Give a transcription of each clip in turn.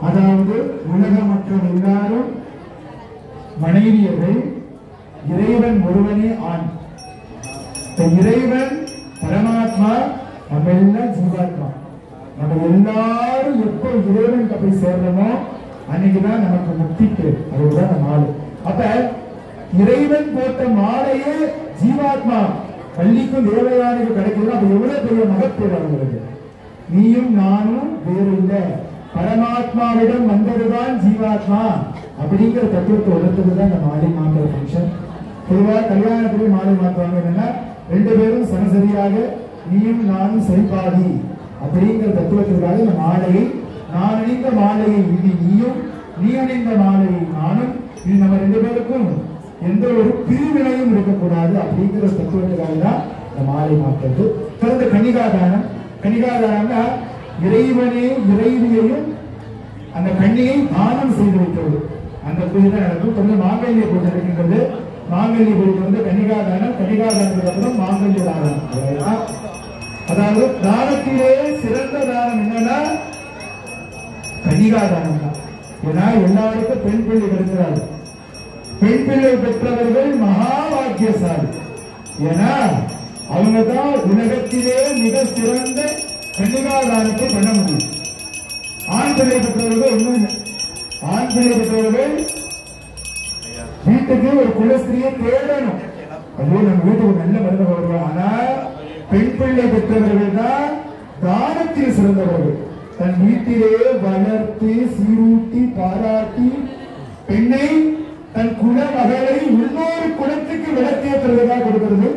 அதாவது உலக மக்கள் எல்லாரும் மனைவியர்கள், இறைவன் ஒருவனே ஆண். இறைவன் பரமாத்மா, நம்ம எல்லாம் ஜீவாத்மா. நம்ம எல்லாரும் எப்போ இறைவன் போய் சேர்றோமோ அன்னைக்குதான் நமக்கு முக்திக்கு. அதுதான் மாலை. அப்ப இறைவன் போட்ட மாலையே ஜீவாத்மா பள்ளிக்கும் தேவயானைக்கும் கிடைக்கிறது. அப்ப எவ்வளவு பெரிய மகப்பேறு அவங்களுக்கு. நீயும் நானும் வேறு இல்லை, பரமாத்மாவிடம் வந்ததுதான் ஜீவாத்மா அப்படிங்கிற தத்துவத்தை உணர்த்ததுதான் இந்த மாலை மாற்றுற ஃபங்க்ஷன். பொதுவாக கல்யாணத்திலே மாலை மாற்றுவாங்க. என்னன்னா ரெண்டு பேரும் சனசரியாக நீயும் நானும் சரிபாதி அப்படிங்கிற தத்துவத்திற்காக இந்த மாலையை, நான் அணிந்த மாலையை இனி நீயும், நீ அணிந்த மாலையை நானும், இது நம்ம ரெண்டு பேருக்கும் எந்த ஒரு பிரிவினையும் இருக்கக்கூடாது அப்படிங்கிற தத்துவத்துக்காக தான் இந்த மாலை மாற்றுறது. தொடர்ந்து கன்னிகாதானம். கன்னிகாதானம்னா இறைவனே இறைவியையும் அந்த கன்னியை தானம் செய்து வைக்கிறது. அந்த பூஜை தான் நடக்கும். தொடர்ந்து மாங்கல்ய பூஜை இருக்கின்றது. மாங்கல்ய பூஜை வந்து கன்னிகாதானம். கன்னிகாதானத்துக்கு அப்புறம் மாங்கல்ய தானம். அதாவது தானத்திலே சிறந்த தானம் என்னன்னா கன்னிகாதானம் தான். ஏன்னா எல்லாருக்கும் பெண் பிள்ளை கிடைக்கிறாரு. பெண் பிள்ளை பெற்றவர்கள் மகா பாக்கியசாலி. ஏன்னா அவங்கதான் உலகத்திலே மிக சிறந்த கன்னிகாதானத்தை பண்ண முடியும். ஆண் பிள்ளை பெற்றவர்கள் ஒண்ணு, ஆண் பிள்ளை பெற்றவர்கள் வீட்டுக்கு ஒரு குலஸ்திரியை தேடணும். அதே நம்ம வீட்டுக்கு நல்ல மருந்து வருவோம். ஆனா பெண் பிள்ளை பெற்றவர்கள் தான் தானத்தில் சிறந்தவர்கள். தன் வீட்டிலே வளர்த்து சீரூட்டி பாராட்டி பெண்ணை, தன் குல மகளை இன்னொரு குலத்துக்கு விளக்கேற்றுவதாக கொடுக்கிறது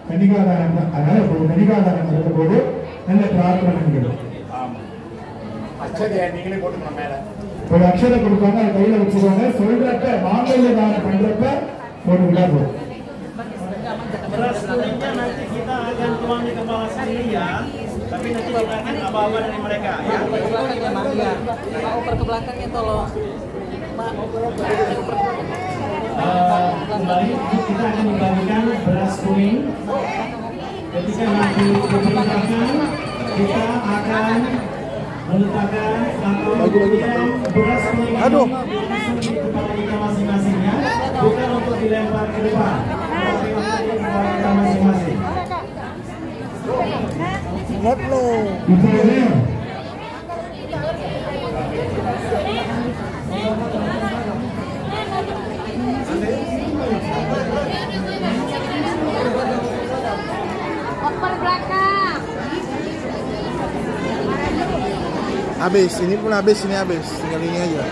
கன்னிகாதானம் தான். அதனால கன்னிகாதானம் நடந்த போது நல்ல பிரார்த்தனை. ஒரு அக்ஷரை கொடுப்பாங்க, அதை கையில வச்சுக்கோங்க. சொல்றப்ப மாங்கல்ய தானம் பண்றப்ப ஒரு விழா போகும். Beras kuningnya nanti kita akan tuang di kepala sendiri ya, tapi nanti kita akan aba-aba dari mereka ya. Oper ke belakangnya tolong. Kembali kita akan membagikan beras kuning. Ketika nanti diperintahkan, kita akan meletakkan atau beras kuning di kepala kita masing-masingnya, bukan untuk dilempar ke depan. Masing-masing. Oper belakang. Habis, ini pun habis, ini habis. Tinggal ini aja.